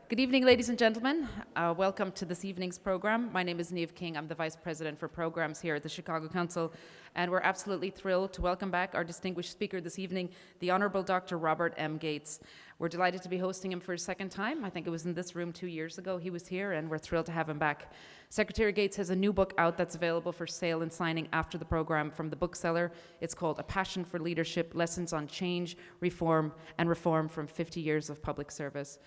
Good evening, ladies and gentlemen. Welcome to this evening's program. My name is Niamh King. I'm the Vice President for Programs here at the Chicago Council, and we're absolutely thrilled to welcome back our distinguished speaker this evening, the Honorable Dr. Robert M. Gates. We're delighted to be hosting him for a second time. I think it was in this room 2 years ago he was here, and we're thrilled to have him back. Secretary Gates has a new book out that's available for sale and signing after the program from the bookseller. It's called A Passion for Leadership, Lessons on Change, Reform, and Reform from 50 Years of Public Service.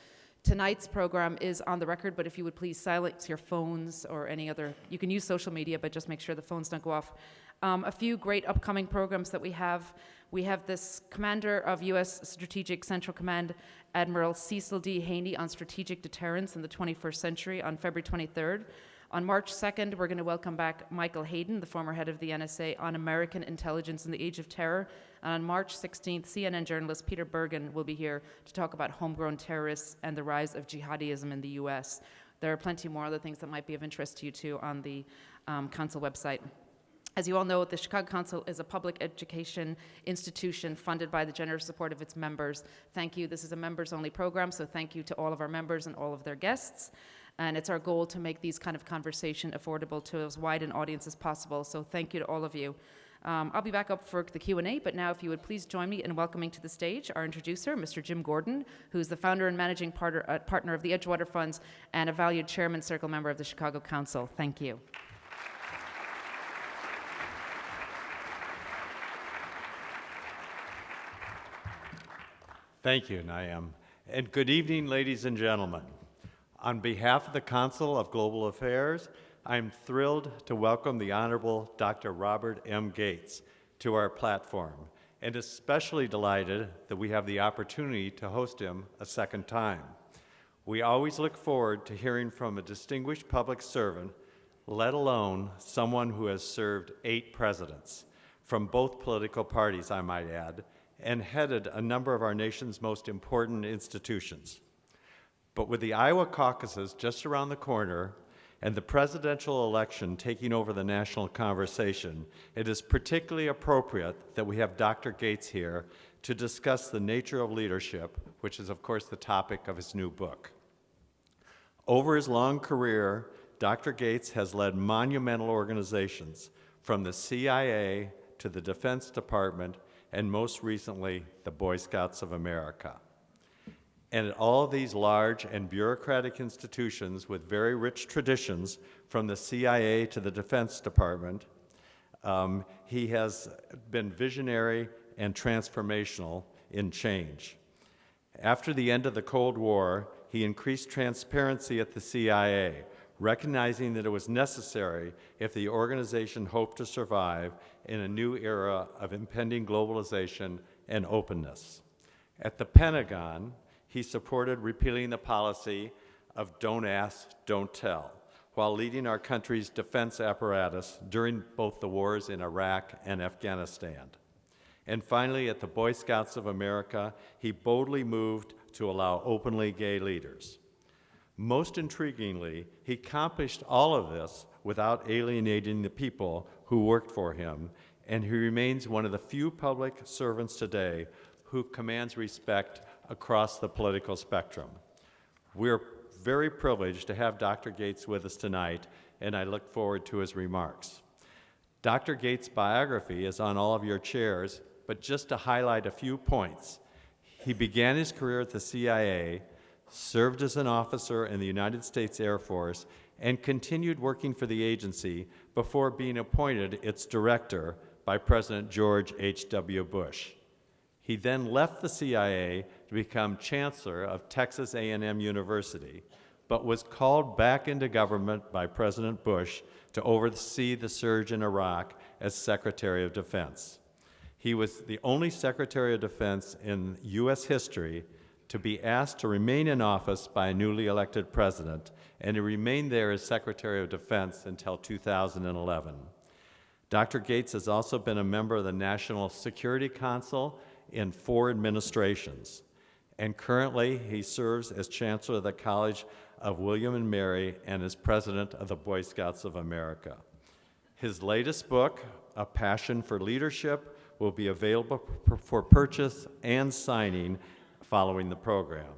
Tonight's program is on the record, but if you would please silence your phones or any other, you can use social media, but just make sure the phones don't go off. A few great upcoming programs that we have. We have this Commander of U.S. Strategic Central Command, Admiral Cecil D. Haney, on strategic deterrence in the 21st century on February 23rd. On March 2nd, we're going to welcome back Michael Hayden, the former head of the NSA, on American intelligence in the age of terror. And on March 16th, CNN journalist Peter Bergen will be here to talk about homegrown terrorists and the rise of jihadism in the U.S. There are plenty more other things that might be of interest to you, too, on the Council website. As you all know, the Chicago Council is a public education institution funded by the generous support of its members. Thank you. This is a members-only program, so thank you to all of our members and all of their guests. And it's our goal to make these kind of conversation affordable to as wide an audience as possible. So thank you to all of you. I'll be back up for the Q&A, but now if you would please join me in welcoming to the stage our introducer, Mr. Jim Gordon, who's the founder and managing partner of the Edgewater Funds and a valued Chairman Circle member of the Chicago Council. Thank you. Thank you, Niamh. And good evening, ladies and gentlemen. On behalf of the Council of Global Affairs, I'm thrilled to welcome the Honorable Dr. Robert M. Gates to our platform, and especially delighted that we have the opportunity to host him a second time. We always look forward to hearing from a distinguished public servant, let alone someone who has served 8 presidents, from both political parties, I might add, and headed a number of our nation's most important institutions. But with the Iowa caucuses just around the corner and the presidential election taking over the national conversation, it is particularly appropriate that we have Dr. Gates here to discuss the nature of leadership, which is, of course, the topic of his new book. Over his long career, Dr. Gates has led monumental organizations, from the CIA to the Defense Department, and most recently, the Boy Scouts of America. And at all of these large and bureaucratic institutions with very rich traditions, from the CIA to the Defense Department, he has been visionary and transformational in change. After the end of the Cold War, he increased transparency at the CIA, recognizing that it was necessary if the organization hoped to survive in a new era of impending globalization and openness. At the Pentagon, he supported repealing the policy of don't ask, don't tell, while leading our country's defense apparatus during both the wars in Iraq and Afghanistan. And finally, at the Boy Scouts of America, he boldly moved to allow openly gay leaders. Most intriguingly, he accomplished all of this without alienating the people who worked for him, and he remains one of the few public servants today who commands respect across the political spectrum. We're very privileged to have Dr. Gates with us tonight, and I look forward to his remarks. Dr. Gates' biography is on all of your chairs, but just to highlight a few points. He began his career at the CIA, served as an officer in the United States Air Force, and continued working for the agency before being appointed its director by President George H.W. Bush. He then left the CIA to become chancellor of Texas A&M University, but was called back into government by President Bush to oversee the surge in Iraq as Secretary of Defense. He was the only Secretary of Defense in U.S. history to be asked to remain in office by a newly elected president, and he remained there as Secretary of Defense until 2011. Dr. Gates has also been a member of the National Security Council in 4 administrations, and currently he serves as Chancellor of the College of William and Mary and as President of the Boy Scouts of America. His latest book, A Passion for Leadership, will be available for purchase and signing following the program.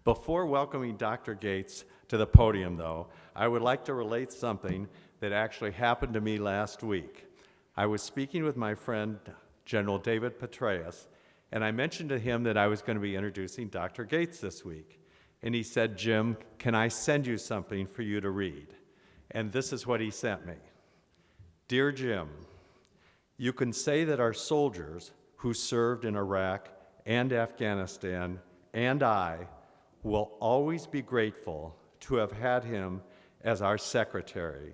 Before welcoming Dr. Gates to the podium, though, I would like to relate something that actually happened to me last week. I was speaking with my friend, General David Petraeus, and I mentioned to him that I was going to be introducing Dr. Gates this week. And he said, "Jim, can I send you something for you to read?" And this is what he sent me. "Dear Jim, you can say that our soldiers who served in Iraq and Afghanistan and I will always be grateful to have had him as our secretary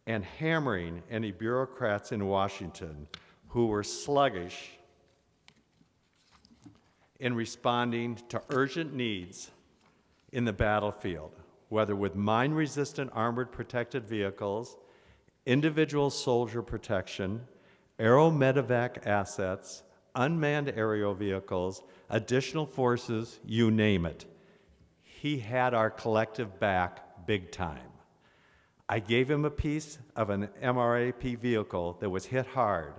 and hammering any bureaucrats in Washington who were sluggish in responding to urgent needs in the battlefield, whether with mine-resistant armored protected vehicles, individual soldier protection, aero medevac assets, unmanned aerial vehicles, additional forces, you name it. He had our collective back big time. I gave him a piece of an MRAP vehicle that was hit hard,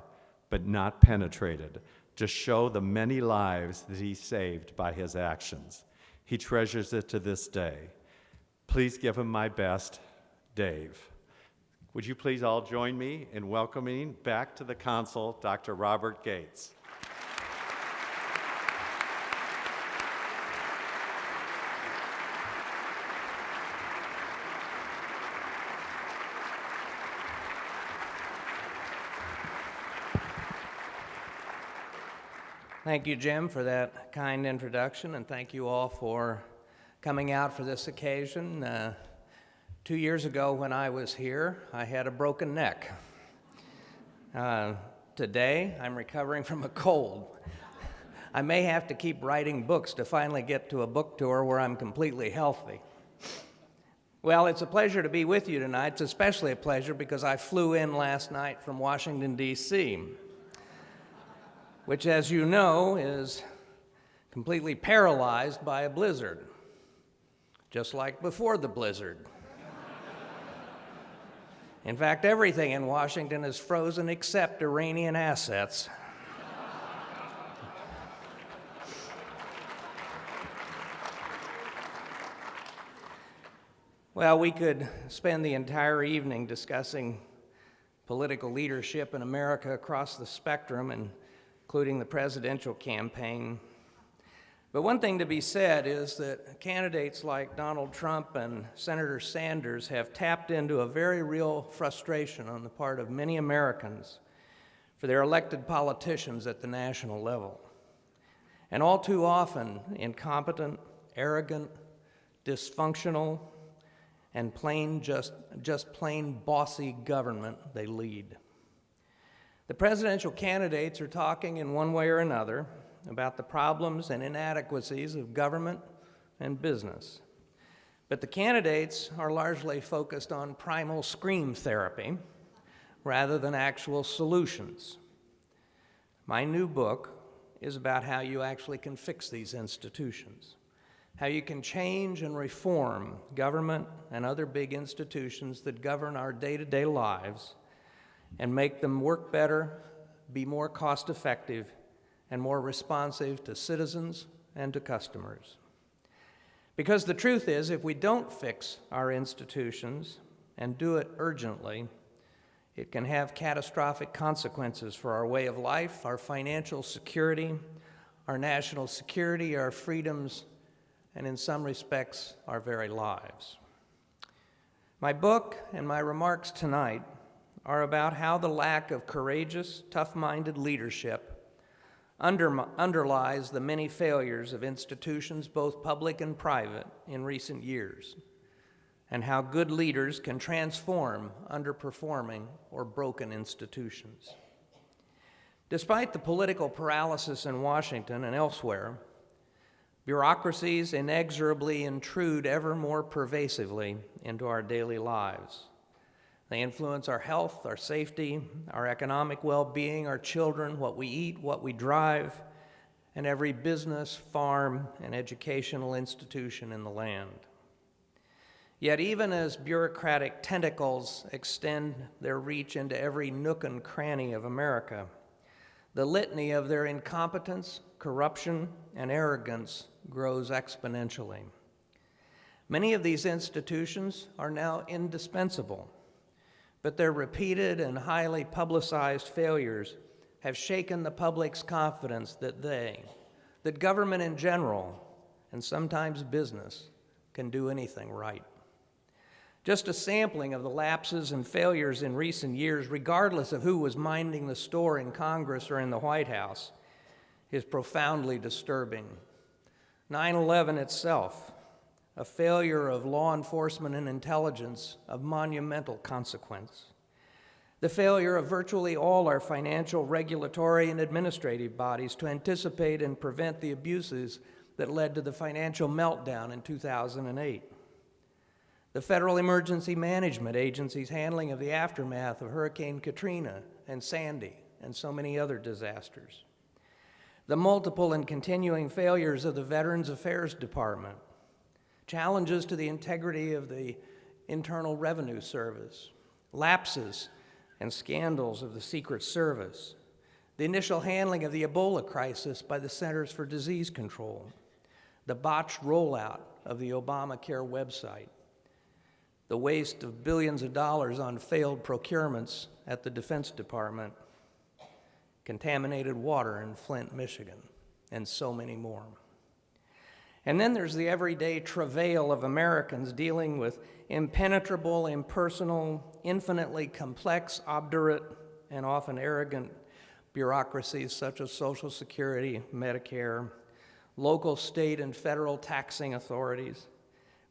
but not penetrated, to show the many lives that he saved by his actions. He treasures it to this day. Please give him my best, Dave." Would you please all join me in welcoming back to the Consul, Dr. Robert Gates. Thank you, Jim, for that kind introduction, and thank you all for coming out for this occasion. 2 years ago when I was here, I had a broken neck. Today, I'm recovering from a cold. I may have to keep writing books to finally get to a book tour where I'm completely healthy. Well, it's a pleasure to be with you tonight. It's especially a pleasure because I flew in last night from Washington, D.C., which, as you know, is completely paralyzed by a blizzard, just like before the blizzard. In fact, everything in Washington is frozen except Iranian assets. Well, we could spend the entire evening discussing political leadership in America across the spectrum, including the presidential campaign. But one thing to be said is that candidates like Donald Trump and Senator Sanders have tapped into a very real frustration on the part of many Americans for their elected politicians at the national level. And all too often, incompetent, arrogant, dysfunctional, and just plain bossy government they lead. The presidential candidates are talking in one way or another about the problems and inadequacies of government and business. But the candidates are largely focused on primal scream therapy rather than actual solutions. My new book is about how you actually can fix these institutions, how you can change and reform government and other big institutions that govern our day-to-day lives and make them work better, be more cost-effective, and more responsive to citizens and to customers. Because the truth is, if we don't fix our institutions and do it urgently, it can have catastrophic consequences for our way of life, our financial security, our national security, our freedoms, and in some respects, our very lives. My book and my remarks tonight are about how the lack of courageous, tough-minded leadership underlies the many failures of institutions, both public and private, in recent years, and how good leaders can transform underperforming or broken institutions. Despite the political paralysis in Washington and elsewhere, bureaucracies inexorably intrude ever more pervasively into our daily lives. They influence our health, our safety, our economic well-being, our children, what we eat, what we drive, and every business, farm, and educational institution in the land. Yet even as bureaucratic tentacles extend their reach into every nook and cranny of America, the litany of their incompetence, corruption, and arrogance grows exponentially. Many of these institutions are now indispensable, but their repeated and highly publicized failures have shaken the public's confidence that government in general, and sometimes business, can do anything right. Just a sampling of the lapses and failures in recent years, regardless of who was minding the store in Congress or in the White House, is profoundly disturbing. 9/11 itself, a failure of law enforcement and intelligence of monumental consequence. The failure of virtually all our financial, regulatory, and administrative bodies to anticipate and prevent the abuses that led to the financial meltdown in 2008. The Federal Emergency Management Agency's handling of the aftermath of Hurricane Katrina and Sandy and so many other disasters. The multiple and continuing failures of the Veterans Affairs Department. Challenges to the integrity of the Internal Revenue Service. Lapses and scandals of the Secret Service. The initial handling of the Ebola crisis by the Centers for Disease Control. The botched rollout of the Obamacare website. The waste of billions of dollars on failed procurements at the Defense Department, contaminated water in Flint, Michigan, and so many more. And then there's the everyday travail of Americans dealing with impenetrable, impersonal, infinitely complex, obdurate, and often arrogant bureaucracies such as Social Security, Medicare, local, state, and federal taxing authorities,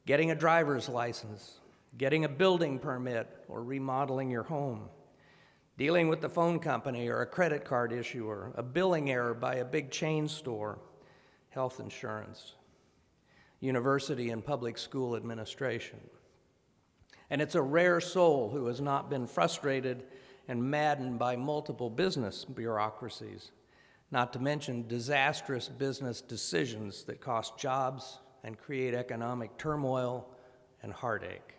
getting a driver's license, getting a building permit or remodeling your home, dealing with the phone company or a credit card issuer, a billing error by a big chain store, health insurance, university and public school administration. And it's a rare soul who has not been frustrated and maddened by multiple business bureaucracies, not to mention disastrous business decisions that cost jobs and create economic turmoil and heartache.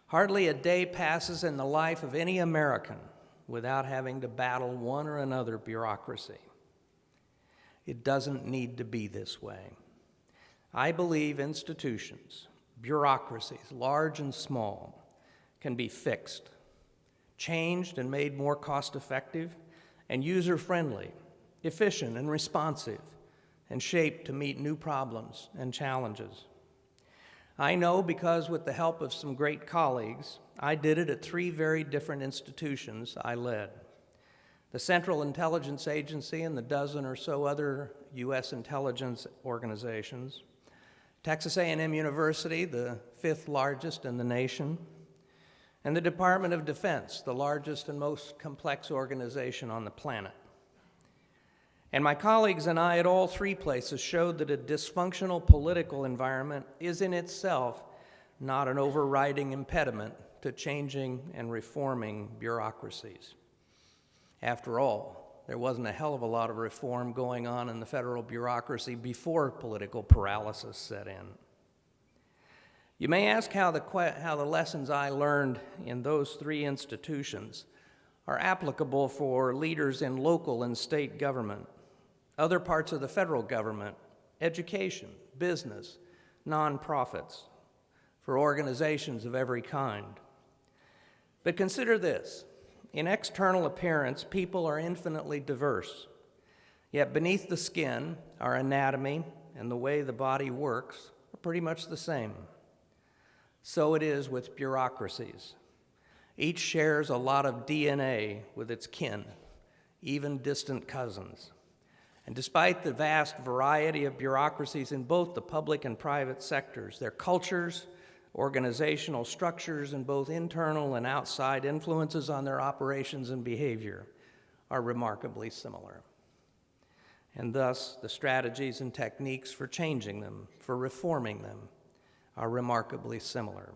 Hardly a day passes in the life of any American without having to battle one or another bureaucracy. It doesn't need to be this way. I believe institutions, bureaucracies, large and small, can be fixed, changed and made more cost-effective and user-friendly, efficient and responsive, and shaped to meet new problems and challenges. I know because with the help of some great colleagues, I did it at 3 very different institutions I led. The Central Intelligence Agency and the dozen or so other U.S. intelligence organizations, Texas A&M University, the 5th largest in the nation, and the Department of Defense, the largest and most complex organization on the planet. And my colleagues and I at all 3 places showed that a dysfunctional political environment is in itself not an overriding impediment to changing and reforming bureaucracies. After all, there wasn't a hell of a lot of reform going on in the federal bureaucracy before political paralysis set in. You may ask how the lessons I learned in those 3 institutions are applicable for leaders in local and state government, other parts of the federal government, education, business, nonprofits, for organizations of every kind. But consider this. In external appearance, people are infinitely diverse. Yet beneath the skin, our anatomy and the way the body works are pretty much the same. So it is with bureaucracies. Each shares a lot of DNA with its kin, even distant cousins. And despite the vast variety of bureaucracies in both the public and private sectors, their cultures, organizational structures, and both internal and outside influences on their operations and behavior are remarkably similar. And thus, the strategies and techniques for changing them, for reforming them, are remarkably similar.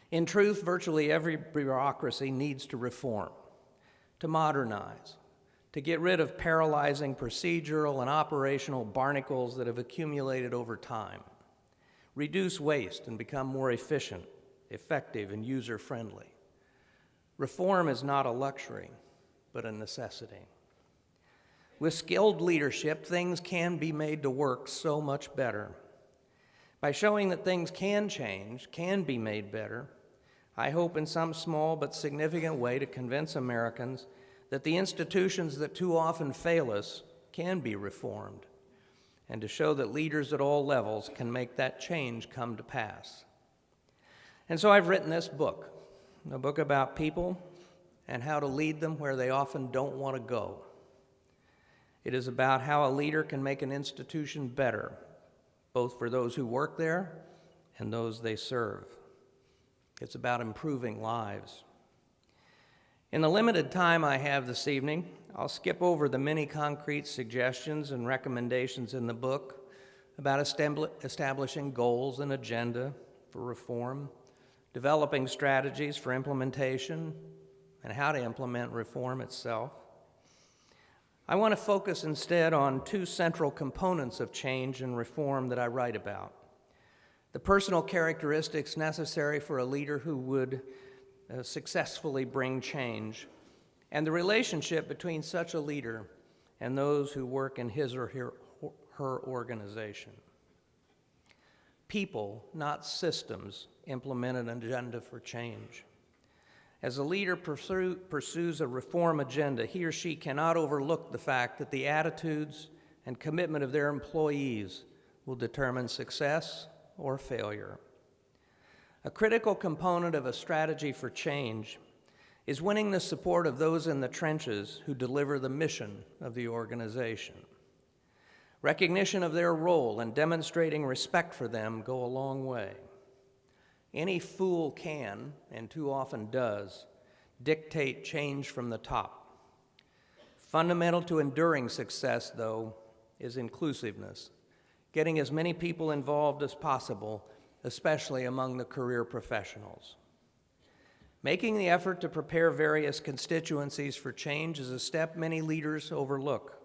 In truth, virtually every bureaucracy needs to reform, to modernize, to get rid of paralyzing procedural and operational barnacles that have accumulated over time, reduce waste and become more efficient, effective, and user-friendly. Reform is not a luxury, but a necessity. With skilled leadership, things can be made to work so much better. By showing that things can change, can be made better, I hope in some small but significant way to convince Americans that the institutions that too often fail us can be reformed, and to show that leaders at all levels can make that change come to pass. And so I've written this book, a book about people and how to lead them where they often don't want to go. It is about how a leader can make an institution better, both for those who work there and those they serve. It's about improving lives. In the limited time I have this evening, I'll skip over the many concrete suggestions and recommendations in the book about establishing goals and agenda for reform, developing strategies for implementation, and how to implement reform itself. I want to focus instead on two central components of change and reform that I write about: the personal characteristics necessary for a leader who would successfully bring change, and the relationship between such a leader and those who work in his or her organization. People, not systems, implement an agenda for change. As a leader pursues a reform agenda, he or she cannot overlook the fact that the attitudes and commitment of their employees will determine success or failure. A critical component of a strategy for change is winning the support of those in the trenches who deliver the mission of the organization. Recognition of their role and demonstrating respect for them go a long way. Any fool can, and too often does, dictate change from the top. Fundamental to enduring success, though, is inclusiveness, getting as many people involved as possible, especially among the career professionals. Making the effort to prepare various constituencies for change is a step many leaders overlook.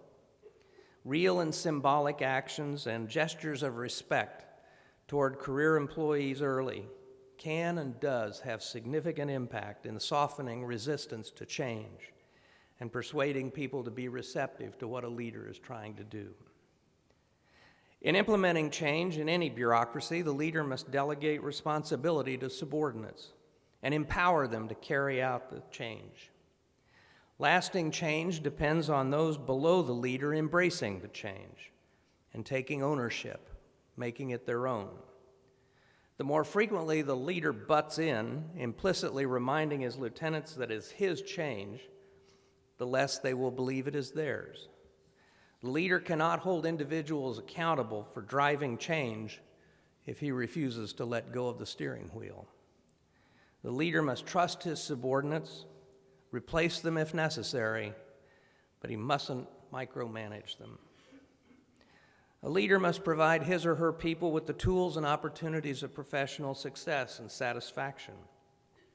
Real and symbolic actions and gestures of respect toward career employees early can and does have significant impact in softening resistance to change and persuading people to be receptive to what a leader is trying to do. In implementing change in any bureaucracy, the leader must delegate responsibility to subordinates and empower them to carry out the change. Lasting change depends on those below the leader embracing the change and taking ownership, making it their own. The more frequently the leader butts in, implicitly reminding his lieutenants that it's his change, the less they will believe it is theirs. The leader cannot hold individuals accountable for driving change if he refuses to let go of the steering wheel. The leader must trust his subordinates, replace them if necessary, but he mustn't micromanage them. A leader must provide his or her people with the tools and opportunities of professional success and satisfaction.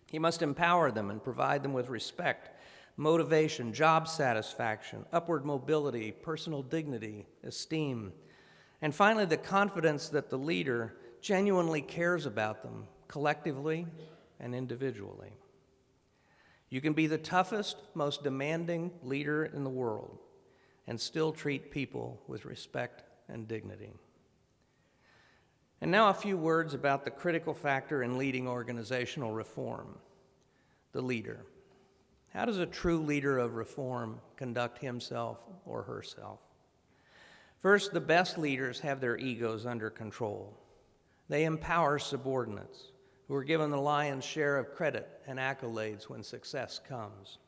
He must empower them and provide them with respect, motivation, job satisfaction, upward mobility, personal dignity, esteem, and finally the confidence that the leader genuinely cares about them collectively and individually. You can be the toughest, most demanding leader in the world and still treat people with respect and dignity. And now a few words about the critical factor in leading organizational reform: the leader. How does a true leader of reform conduct himself or herself? First, the best leaders have their egos under control. They empower subordinates who are given the lion's share of credit and accolades when success comes.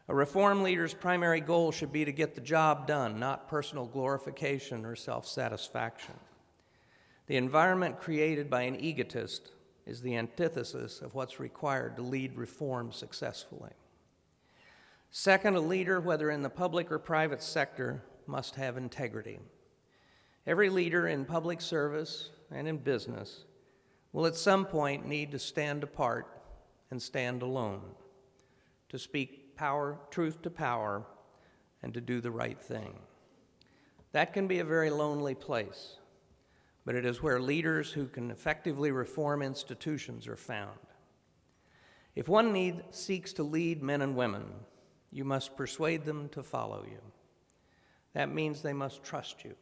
A reform leader's primary goal should be to get the job done, not personal glorification or self-satisfaction. The environment created by an egotist is the antithesis of what's required to lead reform successfully. Second, a leader, whether in the public or private sector, must have integrity. Every leader in public service and in business will at some point need to stand apart and stand alone, to speak truth to power, and to do the right thing. That can be a very lonely place, but it is where leaders who can effectively reform institutions are found. If one seeks to lead men and women, you must persuade them to follow you. That means they must trust you.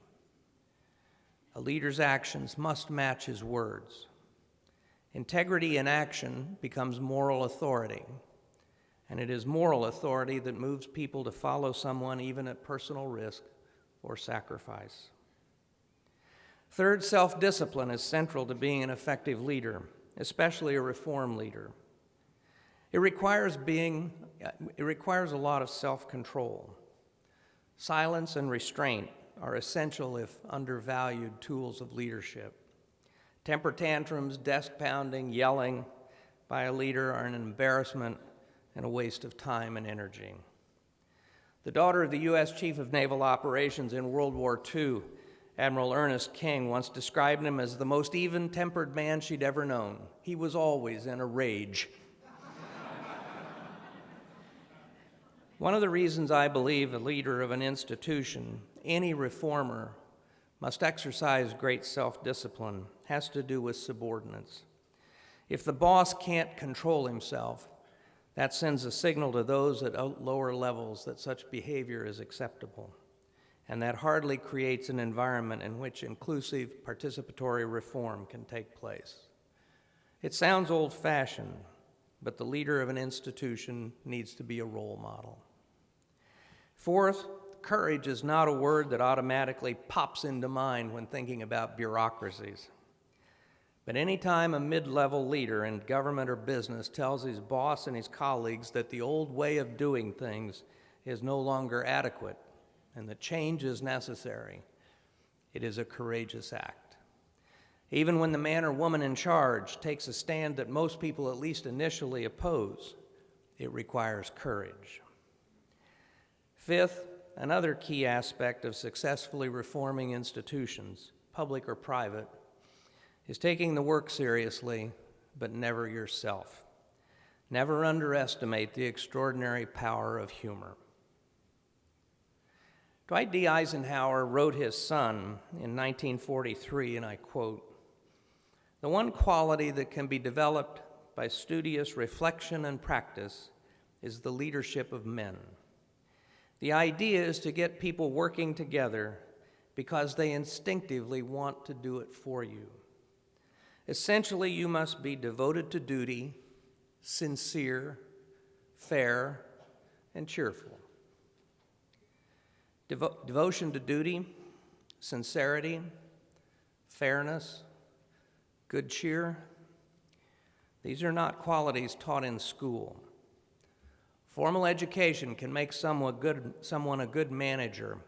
A leader's actions must match his words. Integrity in action becomes moral authority, and it is moral authority that moves people to follow someone even at personal risk or sacrifice. Third, self-discipline is central to being an effective leader, especially a reform leader. It requires a lot of self-control. Silence and restraint are essential if undervalued tools of leadership. Temper tantrums, desk pounding, yelling by a leader are an embarrassment and a waste of time and energy. The daughter of the U.S. Chief of Naval Operations in World War II, Admiral Ernest King, once described him as the most even-tempered man she'd ever known. He was always in a rage. One of the reasons I believe a leader of an institution, any reformer, must exercise great self-discipline has to do with subordinates. If the boss can't control himself, that sends a signal to those at lower levels that such behavior is acceptable. And that hardly creates an environment in which inclusive participatory reform can take place. It sounds old-fashioned, but the leader of an institution needs to be a role model. Fourth, courage is not a word that automatically pops into mind when thinking about bureaucracies. But anytime a mid-level leader in government or business tells his boss and his colleagues that the old way of doing things is no longer adequate and that change is necessary, it is a courageous act. Even when the man or woman in charge takes a stand that most people at least initially oppose, it requires courage. Fifth, another key aspect of successfully reforming institutions, public or private, is taking the work seriously, but never yourself. Never underestimate the extraordinary power of humor. Dwight D. Eisenhower wrote his son in 1943, and I quote, "The one quality that can be developed by studious reflection and practice is the leadership of men. The idea is to get people working together because they instinctively want to do it for you. Essentially, you must be devoted to duty, sincere, fair, and cheerful." Devotion to duty, sincerity, fairness, good cheer, these are not qualities taught in school. Formal education can make someone a good manager,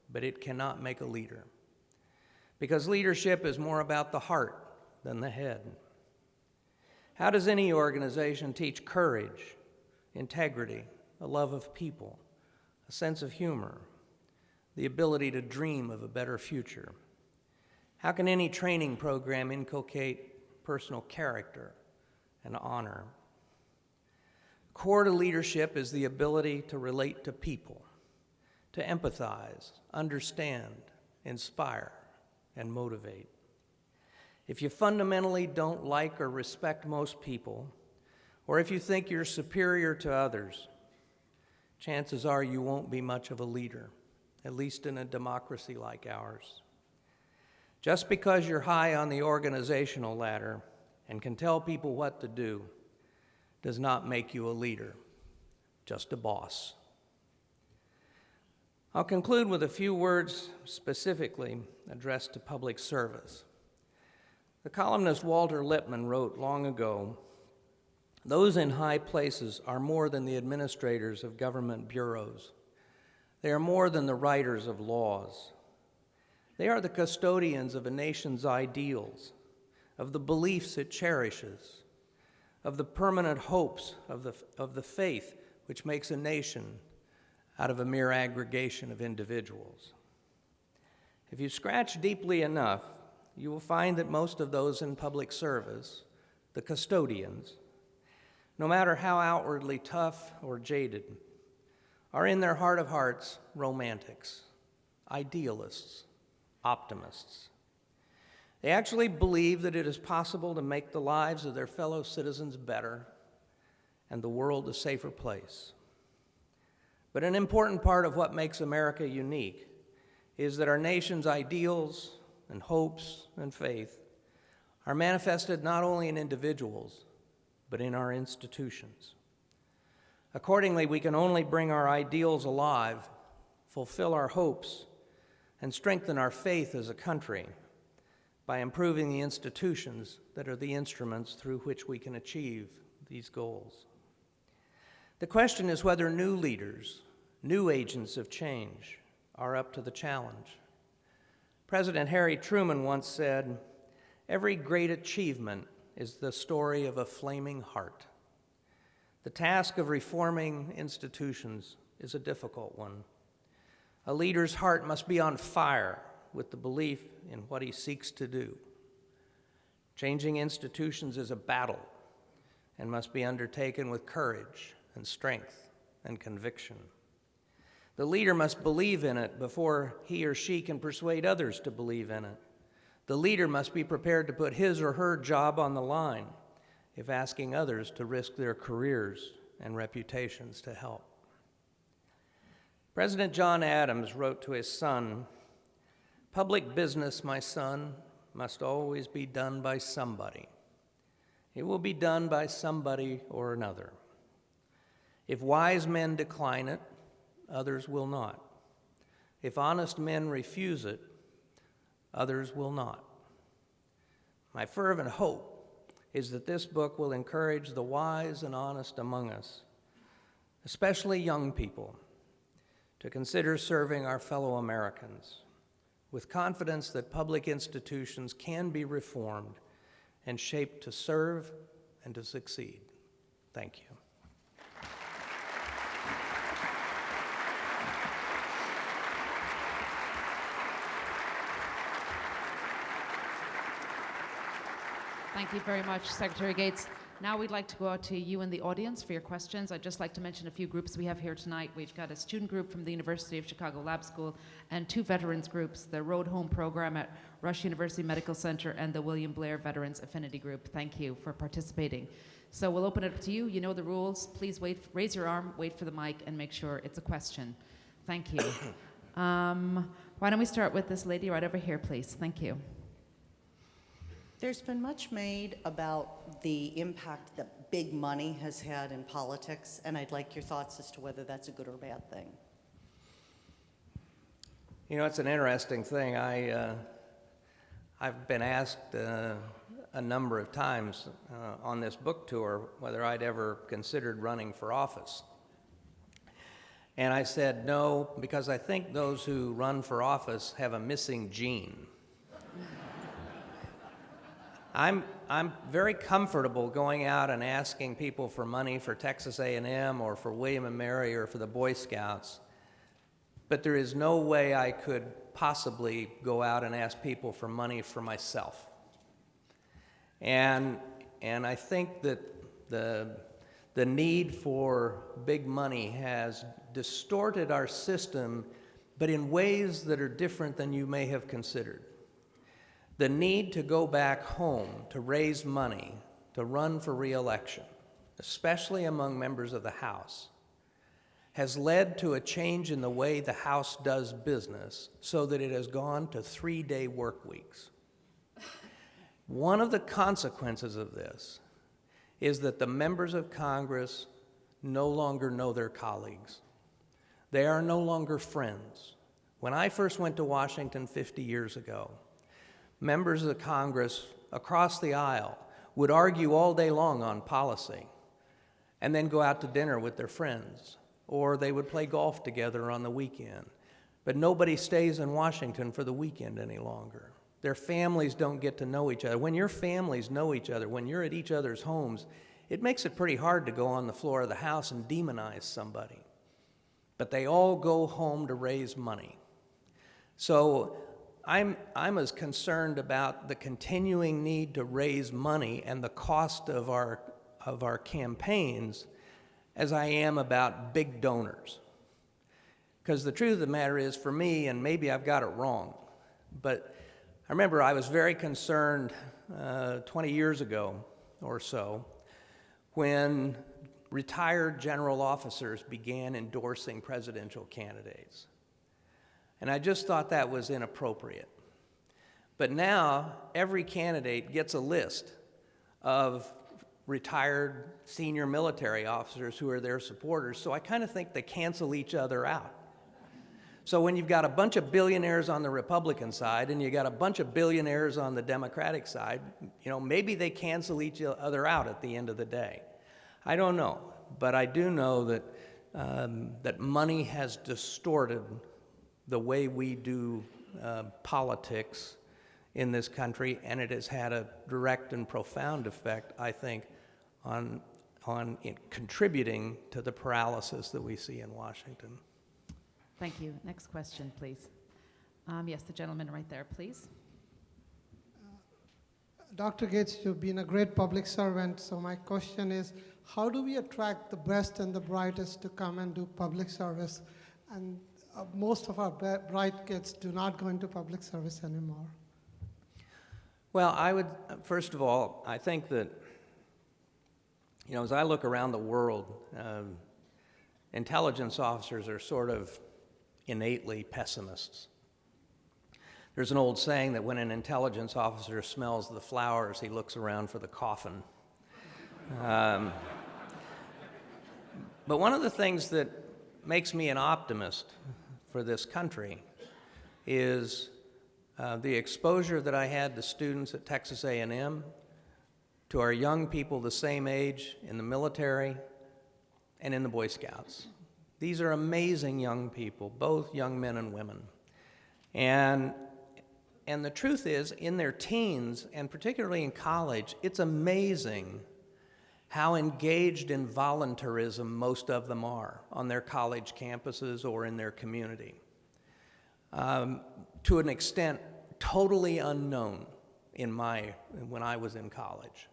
but it cannot make a leader. Because leadership is more about the heart than the head. How does any organization teach courage, integrity, a love of people, a sense of humor, the ability to dream of a better future? How can any training program inculcate personal character and honor? Core to leadership is the ability to relate to people, to empathize, understand, inspire, and motivate. If you fundamentally don't like or respect most people, or if you think you're superior to others, chances are you won't be much of a leader, at least in a democracy like ours. Just because you're high on the organizational ladder and can tell people what to do does not make you a leader, just a boss. I'll conclude with a few words specifically addressed to public service. The columnist Walter Lippmann wrote long ago, "Those in high places are more than the administrators of government bureaus. They are more than the writers of laws. They are the custodians of a nation's ideals, of the beliefs it cherishes, of the permanent hopes of the faith which makes a nation out of a mere aggregation of individuals." If you scratch deeply enough, you will find that most of those in public service, the custodians, no matter how outwardly tough or jaded, are in their heart of hearts romantics, idealists, optimists. They actually believe that it is possible to make the lives of their fellow citizens better and the world a safer place. But an important part of what makes America unique is that our nation's ideals and hopes and faith are manifested not only in individuals, but in our institutions. Accordingly, we can only bring our ideals alive, fulfill our hopes, and strengthen our faith as a country by improving the institutions that are the instruments through which we can achieve these goals. The question is whether new leaders, new agents of change, are up to the challenge. President Harry Truman once said, "Every great achievement is the story of a flaming heart." The task of reforming institutions is a difficult one. A leader's heart must be on fire with the belief in what he seeks to do. Changing institutions is a battle and must be undertaken with courage and strength and conviction. The leader must believe in it before he or she can persuade others to believe in it. The leader must be prepared to put his or her job on the line if asking others to risk their careers and reputations to help. President John Adams wrote to his son, "Public business, my son, must always be done by somebody. It will be done by somebody or another. If wise men decline it, others will not. If honest men refuse it, others will not." My fervent hope is that this book will encourage the wise and honest among us, especially young people, to consider serving our fellow Americans with confidence that public institutions can be reformed and shaped to serve and to succeed. Thank you. Thank you very much, Secretary Gates. Now we'd like to go out to you in the audience for your questions. I'd just like to mention a few groups we have here tonight. We've got a student group from the University of Chicago Lab School and two veterans groups, the Road Home program at Rush University Medical Center and the William Blair Veterans Affinity Group. Thank you for participating. So we'll open it up to you. You know the rules. Please wait, raise your arm, wait for the mic, and make sure it's a question. Thank you. Why don't we start with this lady right over here, please? Thank you. There's been much made about the impact that big money has had in politics, and I'd like your thoughts as to whether that's a good or bad thing. You know, it's an interesting thing. I've been asked a number of times on this book tour whether I'd ever considered running for office. And I said no, because I think those who run for office have a missing gene. I'm very comfortable going out and asking people for money for Texas A&M or for William and Mary or for the Boy Scouts, but there is no way I could possibly go out and ask people for money for myself. And I think that the need for big money has distorted our system, but in ways that are different than you may have considered. The need to go back home to raise money to run for re-election, especially among members of the House, has led to a change in the way the House does business so that it has gone to 3-day work weeks. One of the consequences of this is that the members of Congress no longer know their colleagues. They are no longer friends. When I first went to Washington 50 years ago, members of the Congress across the aisle would argue all day long on policy and then go out to dinner with their friends, or they would play golf together on the weekend. But nobody stays in Washington for the weekend any longer. Their families don't get to know each other. When your families know each other, when you're at each other's homes, it makes it pretty hard to go on the floor of the House and demonize somebody. But they all go home to raise money. So I'm as concerned about the continuing need to raise money and the cost of our campaigns as I am about big donors. Because the truth of the matter is, for me, and maybe I've got it wrong, but I remember I was very concerned 20 years ago or so when retired general officers began endorsing presidential candidates. And I just thought that was inappropriate. But now every candidate gets a list of retired senior military officers who are their supporters, so I kind of think they cancel each other out. So when you've got a bunch of billionaires on the Republican side and you got a bunch of billionaires on the Democratic side, maybe they cancel each other out at the end of the day. I don't know, but I do know that that money has distorted the way we do politics in this country, and it has had a direct and profound effect, I think, on contributing to the paralysis that we see in Washington. Thank you. Next question, please. Yes, the gentleman right there, please. Dr. Gates, you've been a great public servant, so my question is, how do we attract the best and the brightest to come and do public service? And most of our bright kids do not go into public service anymore. Well, first of all, I think that, as I look around the world, intelligence officers are sort of innately pessimists. There's an old saying that when an intelligence officer smells the flowers, he looks around for the coffin. But one of the things that makes me an optimist for this country is the exposure that I had to students at Texas A&M, to our young people the same age in the military and in the Boy Scouts. These are amazing young people, both young men and women. And the truth is, in their teens, and particularly in college, it's amazing how engaged in voluntarism most of them are on their college campuses or in their community. To an extent totally unknown when I was in college.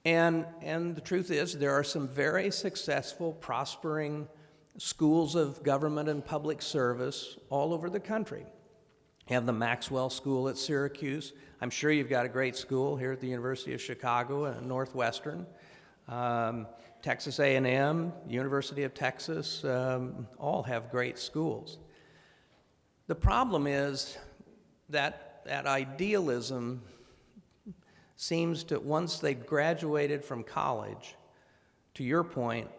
And the truth is, there are some very successful, prospering schools of government and public service all over the country. You have the Maxwell School at Syracuse. I'm sure you've got a great school here at the University of Chicago and Northwestern. Texas A&M, University of Texas, all have great schools. The problem is that idealism seems to, once they've graduated from college, to your point,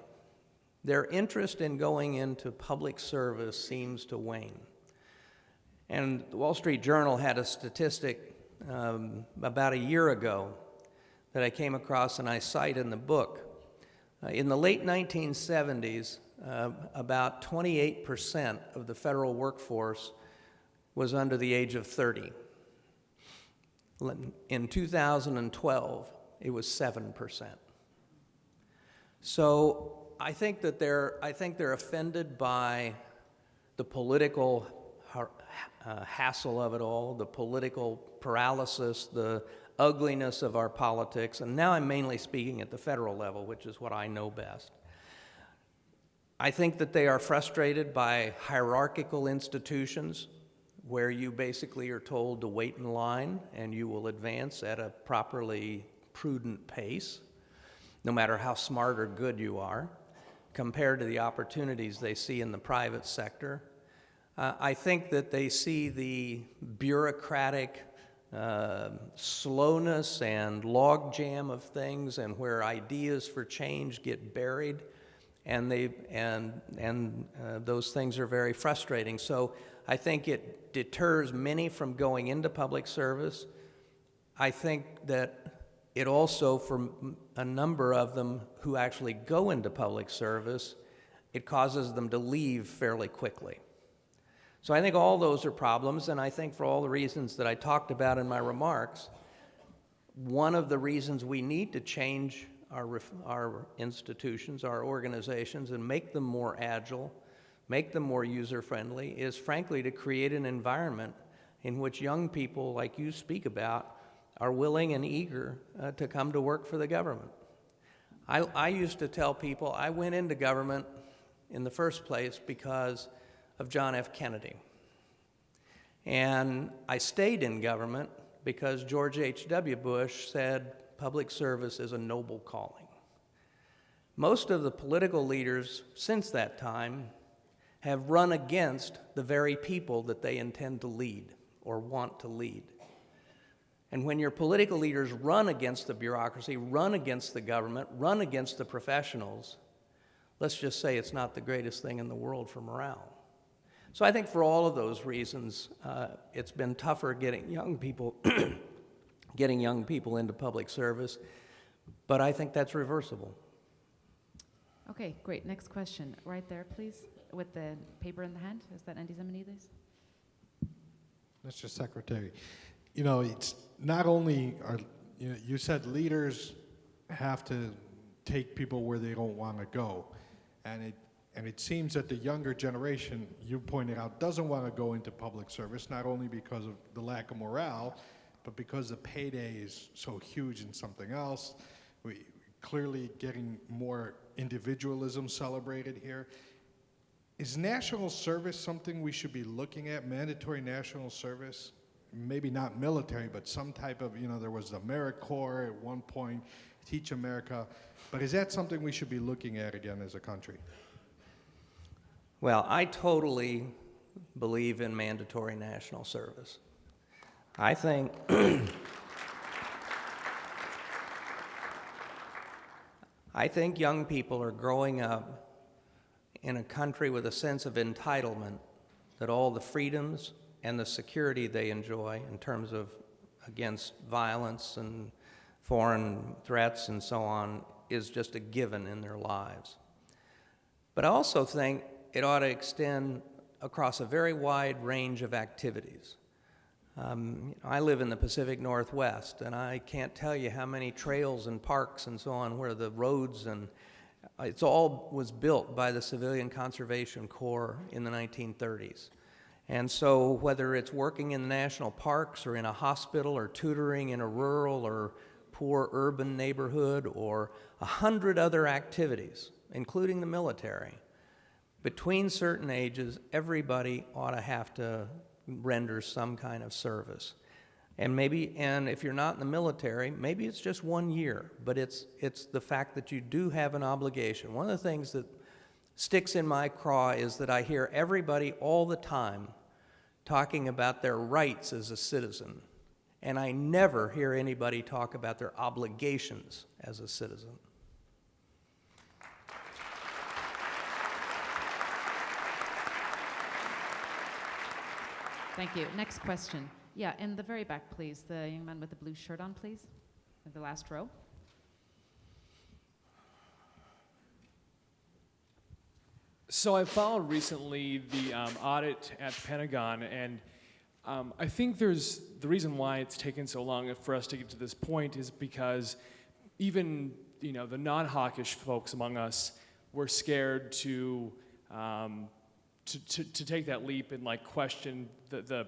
their interest in going into public service seems to wane. And the Wall Street Journal had a statistic about a year ago that I came across and I cite in the book. In the late 1970s, about 28% of the federal workforce was under the age of 30. In 2012, it was 7%. So I think they're offended by the political hassle of it all, the political paralysis, the ugliness of our politics, and now I'm mainly speaking at the federal level, which is what I know best. I think that they are frustrated by hierarchical institutions where you basically are told to wait in line and you will advance at a properly prudent pace, no matter how smart or good you are, compared to the opportunities they see in the private sector. I think that they see the bureaucratic slowness and logjam of things, and where ideas for change get buried, and those things are very frustrating. So I think it deters many from going into public service. I think that it also, for a number of them who actually go into public service, it causes them to leave fairly quickly. So I think all those are problems, and I think for all the reasons that I talked about in my remarks, one of the reasons we need to change our institutions, our organizations, and make them more agile, make them more user-friendly, is frankly to create an environment in which young people like you speak about are willing and eager to come to work for the government. I used to tell people I went into government in the first place because of John F. Kennedy. And I stayed in government because George H.W. Bush said public service is a noble calling. Most of the political leaders since that time have run against the very people that they intend to lead or want to lead. And when your political leaders run against the bureaucracy, run against the government, run against the professionals, let's just say it's not the greatest thing in the world for morale. So I think for all of those reasons, it's been tougher getting young people into public service, but I think that's reversible. Okay, great. Next question. Right there, please, with the paper in the hand. Is that Andy Zemenides? Mr. Secretary, you know, it's not only are, you know, you said leaders have to take people where they don't want to go, and it seems that the younger generation, you pointed out, doesn't want to go into public service, not only because of the lack of morale, but because the payday is so huge in something else. We clearly getting more individualism celebrated here. Is national service something we should be looking at, mandatory national service? Maybe not military, but some type of, you know, there was the AmeriCorps at one point, Teach America, but is that something we should be looking at again as a country? Well, I totally believe in mandatory national service. I think I think young people are growing up in a country with a sense of entitlement that all the freedoms and the security they enjoy in terms of against violence and foreign threats and so on is just a given in their lives. But I also think it ought to extend across a very wide range of activities. I live in the Pacific Northwest, and I can't tell you how many trails and parks and so on where the roads and it's all was built by the Civilian Conservation Corps in the 1930s. And so whether it's working in the national parks or in a hospital or tutoring in a rural or poor urban neighborhood or 100 other activities, including the military, between certain ages, everybody ought to have to render some kind of service. And if you're not in the military, maybe it's just 1 year, but it's the fact that you do have an obligation. One of the things that sticks in my craw is that I hear everybody all the time talking about their rights as a citizen, and I never hear anybody talk about their obligations as a citizen. Thank you. Next question. Yeah, in the very back, please. The young man with the blue shirt on, please. In the last row. So I followed recently the audit at the Pentagon, and I think the reason why it's taken so long for us to get to this point is because even the non-hawkish folks among us were scared to take that leap and question the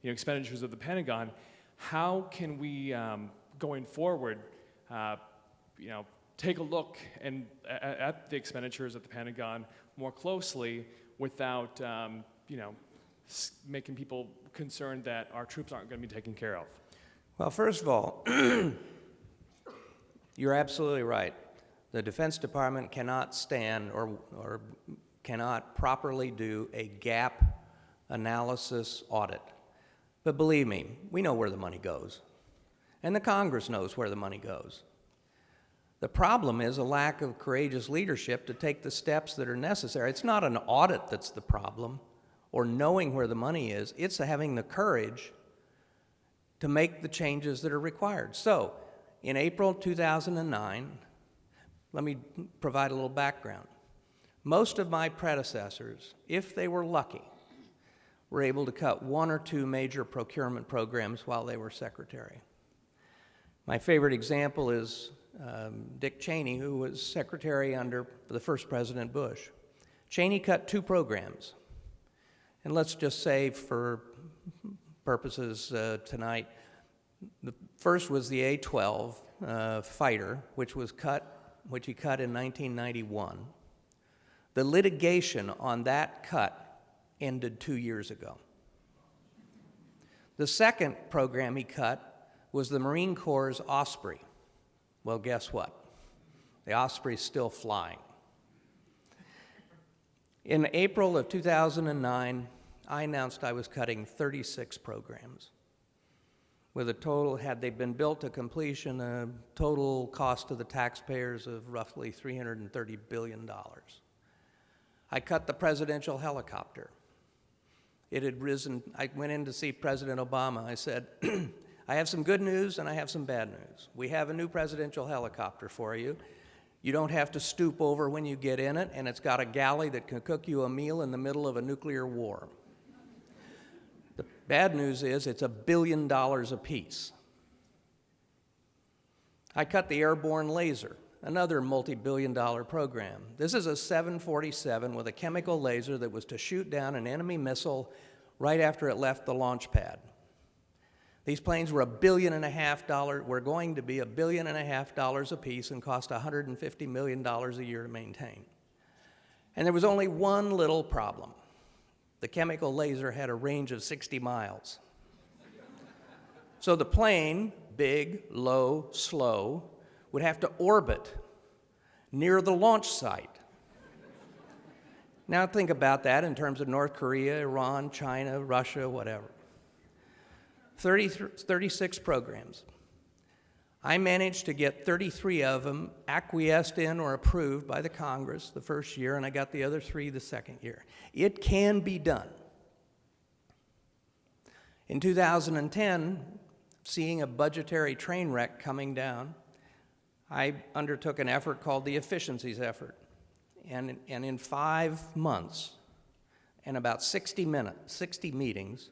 expenditures of the Pentagon. How can we going forward take a look at the expenditures at the Pentagon more closely without making people concerned that our troops aren't going to be taken care of? Well, first of all, you're absolutely right. The Defense Department cannot stand or cannot properly do a gap analysis audit. But believe me, we know where the money goes. And the Congress knows where the money goes. The problem is a lack of courageous leadership to take the steps that are necessary. It's not an audit that's the problem, or knowing where the money is. It's having the courage to make the changes that are required. So, in April 2009, let me provide a little background. Most of my predecessors, if they were lucky, were able to cut 1 or 2 major procurement programs while they were secretary. My favorite example is Dick Cheney, who was secretary under the first President Bush. Cheney cut 2 programs. And let's just say for purposes tonight, the first was the A-12 fighter, which he cut in 1991. The litigation on that cut ended 2 years ago. The second program he cut was the Marine Corps' Osprey. Well, guess what? The Osprey's still flying. In April of 2009, I announced I was cutting 36 programs with a total, had they been built to completion, a total cost to the taxpayers of roughly $330 billion. I cut the presidential helicopter. It had risen. I went in to see President Obama. I said, I have some good news and I have some bad news. We have a new presidential helicopter for you. You don't have to stoop over when you get in it, and it's got a galley that can cook you a meal in the middle of a nuclear war. The bad news is it's $1 billion apiece. I cut the airborne laser, another multi-billion-dollar program. This is a 747 with a chemical laser that was to shoot down an enemy missile right after it left the launch pad. These planes were $1.5 billion, were going to be $1.5 billion apiece and cost $150 million a year to maintain. And there was only one little problem. The chemical laser had a range of 60 miles. So the plane, big, low, slow, would have to orbit near the launch site. Now think about that in terms of North Korea, Iran, China, Russia, whatever. 36 programs. I managed to get 33 of them acquiesced in or approved by the Congress the first year, and I got the other 3 the second year. It can be done. In 2010, seeing a budgetary train wreck coming down, I undertook an effort called the Efficiencies Effort. And in 5 months and about 60 meetings,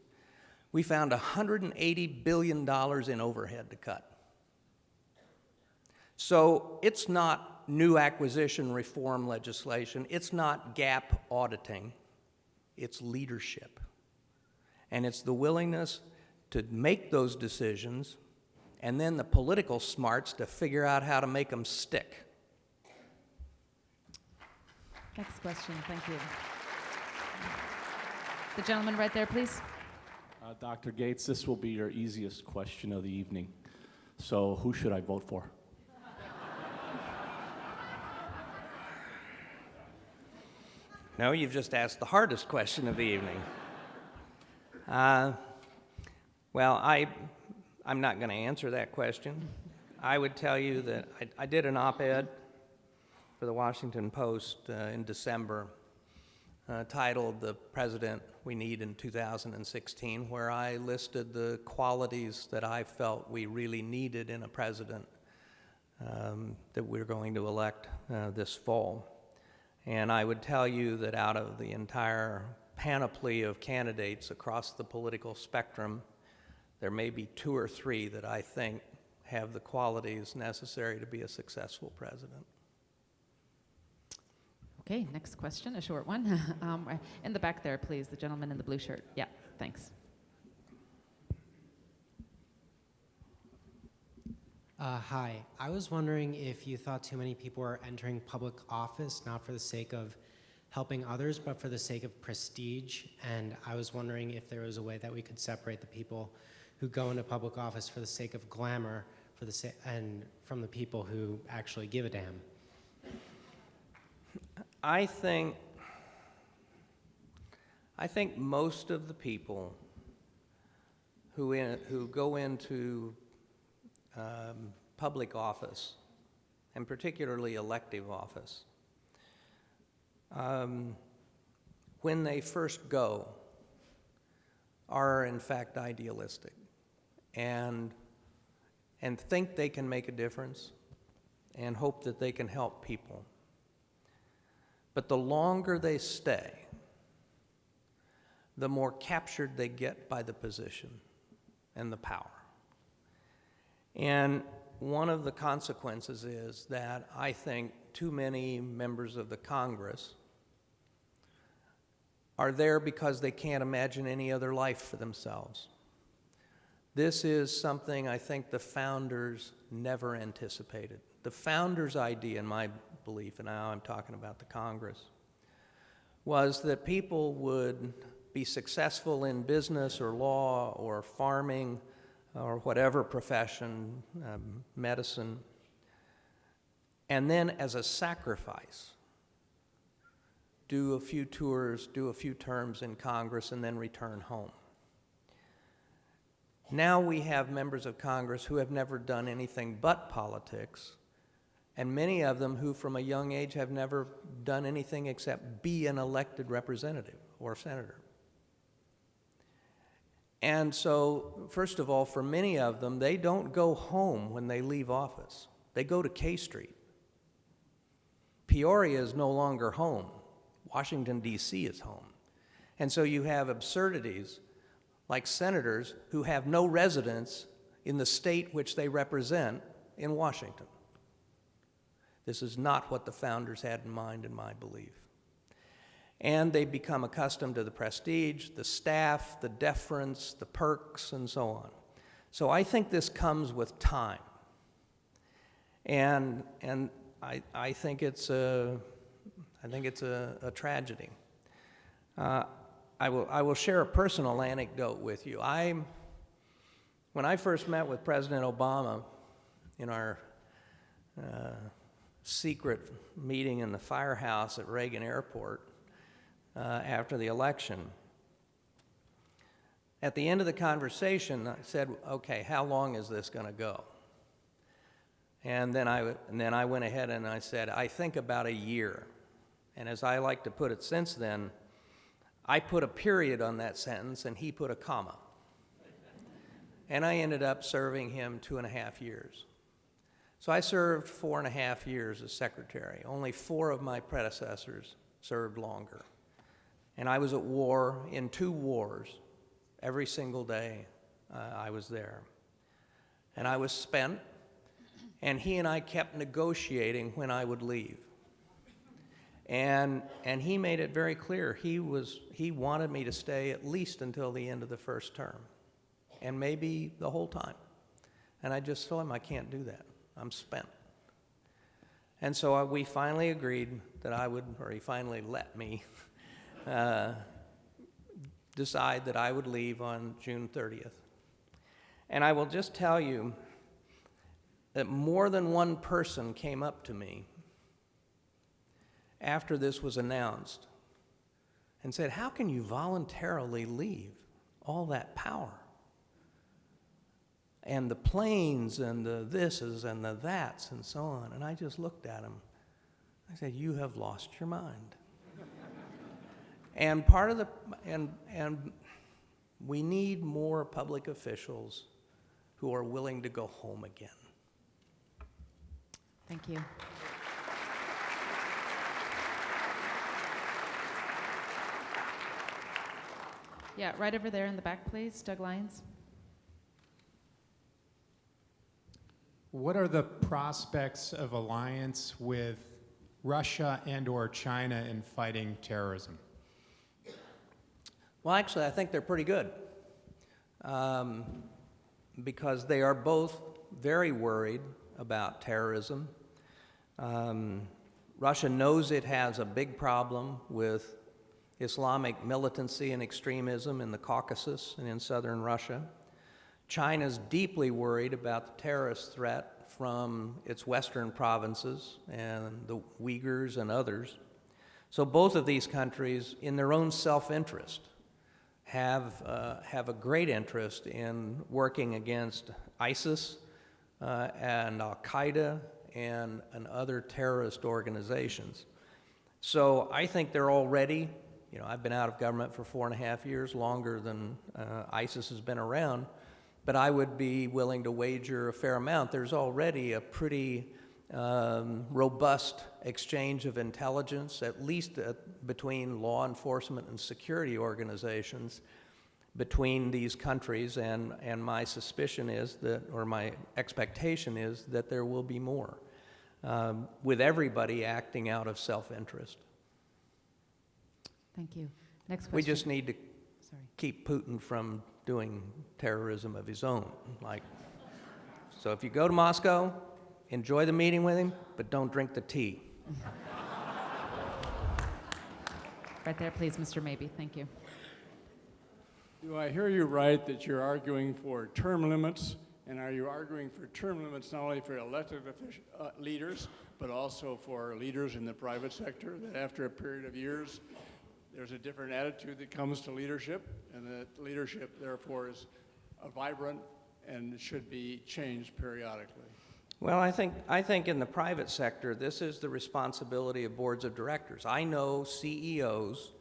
we found $180 billion in overhead to cut. So it's not new acquisition reform legislation. It's not gap auditing. It's leadership. And it's the willingness to make those decisions and then the political smarts to figure out how to make them stick. Next question, thank you. The gentleman right there, please. Dr. Gates, this will be your easiest question of the evening. So who should I vote for? No, you've just asked the hardest question of the evening. Well, I'm not going to answer that question. I would tell you that I did an op-ed for the Washington Post in December titled "The President We Need in 2016," where I listed the qualities that I felt we really needed in a president that we're going to elect this fall. And I would tell you that out of the entire panoply of candidates across the political spectrum, there may be 2 or 3 that I think have the qualities necessary to be a successful president. Okay, next question, a short one. In the back there, please, the gentleman in the blue shirt. Yeah, thanks. Hi, I was wondering if you thought too many people were entering public office, not for the sake of helping others, but for the sake of prestige. And I was wondering if there was a way that we could separate the people who go into public office for the sake of glamour and from the people who actually give a damn. I think most of the people who go into public office, and particularly elective office, when they first go, are in fact idealistic and think they can make a difference and hope that they can help people. But the longer they stay, the more captured they get by the position and the power. And one of the consequences is that I think too many members of the Congress are there because they can't imagine any other life for themselves. This is something I think the founders never anticipated. The founders' idea, in my belief, and now I'm talking about the Congress, was that people would be successful in business or law or farming or whatever profession, medicine, and then as a sacrifice, do a few tours, do a few terms in Congress, and then return home. Now we have members of Congress who have never done anything but politics, and many of them who from a young age have never done anything except be an elected representative or senator. And so, first of all, for many of them, they don't go home when they leave office. They go to K Street. Peoria is no longer home. Washington, D.C. is home. And so you have absurdities like senators who have no residence in the state which they represent in Washington. This is not what the founders had in mind, in my belief. And they become accustomed to the prestige, the staff, the deference, the perks, and so on. So I think this comes with time. And I think it's a tragedy. I will share a personal anecdote with you. When I first met with President Obama in our secret meeting in the firehouse at Reagan Airport after the election, at the end of the conversation, I said, "Okay, how long is this going to go?" And then I went ahead and I said, "I think about a year." And as I like to put it since then, I put a period on that sentence and he put a comma. And I ended up serving him 2.5 years. So I served 4.5 years as secretary. Only 4 of my predecessors served longer. And I was at war in 2 wars. Every single day I was there. And I was spent, and he and I kept negotiating when I would leave. And he made it very clear he wanted me to stay at least until the end of the first term, and maybe the whole time. And I just told him I can't do that. I'm spent. And so we finally agreed that he finally let me decide that I would leave on June 30th. And I will just tell you that more than one person came up to me after this was announced and said, "How can you voluntarily leave all that power? And the planes and the thises and the that's and so on." And I just looked at him. I said, "You have lost your mind." And and we need more public officials who are willing to go home again. Thank you. Yeah, right over there in the back, please. Doug Lyons. What are the prospects of alliance with Russia and/or China in fighting terrorism? Well, actually, I think they're pretty good because they are both very worried about terrorism. Russia knows it has a big problem with Islamic militancy and extremism in the Caucasus and in southern Russia. China's deeply worried about the terrorist threat from its western provinces and the Uyghurs and others. So both of these countries, in their own self-interest, have a great interest in working against ISIS and Al-Qaeda and other terrorist organizations. So I think they're already, I've been out of government for 4.5 years, longer than ISIS has been around, but I would be willing to wager a fair amount. There's already a pretty robust exchange of intelligence, at least between law enforcement and security organizations between these countries, and my suspicion is that, or my expectation is that there will be more, with everybody acting out of self-interest. Thank you. Next question. We just need to keep Putin from doing terrorism of his own. So if you go to Moscow, enjoy the meeting with him, but don't drink the tea. Right there, please, Mr. Mabee. Thank you. Do I hear you right that you're arguing for term limits And are you arguing for term limits not only for elected leaders, but also for leaders in the private sector, that after a period of years, there's a different attitude that comes to leadership, and that leadership, therefore, is vibrant and should be changed periodically? Well, I think in the private sector, this is the responsibility of boards of directors. I know CEOs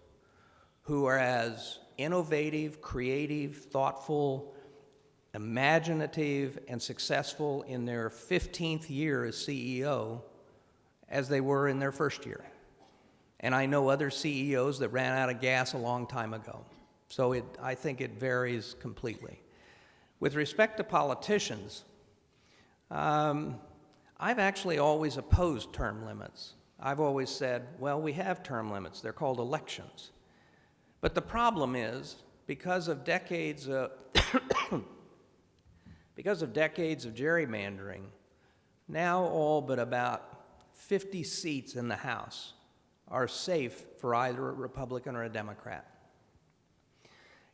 who are as innovative, creative, thoughtful, imaginative, and successful in their 15th year as CEO as they were in their first year. And I know other CEOs that ran out of gas a long time ago. So I think it varies completely. With respect to politicians, I've actually always opposed term limits. I've always said, well, we have term limits. They're called elections. But the problem is, because of decades of gerrymandering, now all but about 50 seats in the House are safe for either a Republican or a Democrat.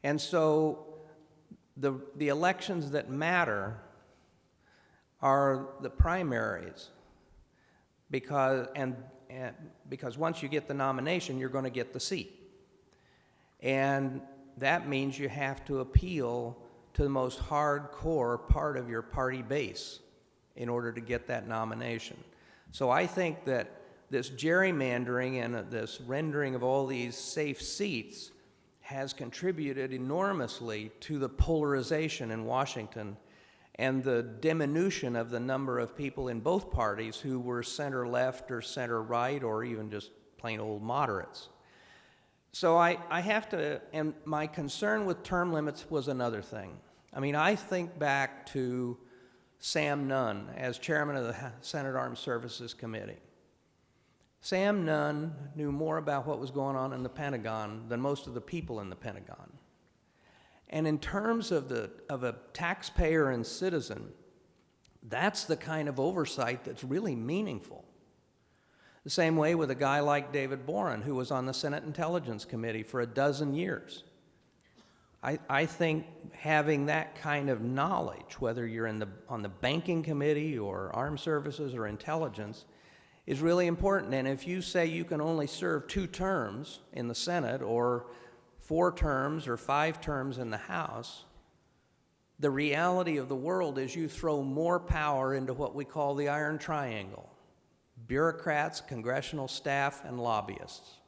And so the elections that matter are the primaries, because once you get the nomination, you're going to get the seat. And that means you have to appeal to the most hardcore part of your party base in order to get that nomination. So I think that this gerrymandering and this rendering of all these safe seats has contributed enormously to the polarization in Washington and the diminution of the number of people in both parties who were center-left or center-right or even just plain old moderates. So I have to, and my concern with term limits was another thing. I mean, I think back to Sam Nunn as chairman of the Senate Armed Services Committee. Sam Nunn knew more about what was going on in the Pentagon than most of the people in the Pentagon. And in terms of a taxpayer and citizen, that's the kind of oversight that's really meaningful. The same way with a guy like David Boren, who was on the Senate Intelligence Committee for a dozen years. I think having that kind of knowledge, whether you're on the banking committee or armed services or intelligence, is really important. And if you say you can only serve 2 terms in the Senate or 4 terms or 5 terms in the House, the reality of the world is you throw more power into what we call the Iron Triangle: bureaucrats, congressional staff, and lobbyists.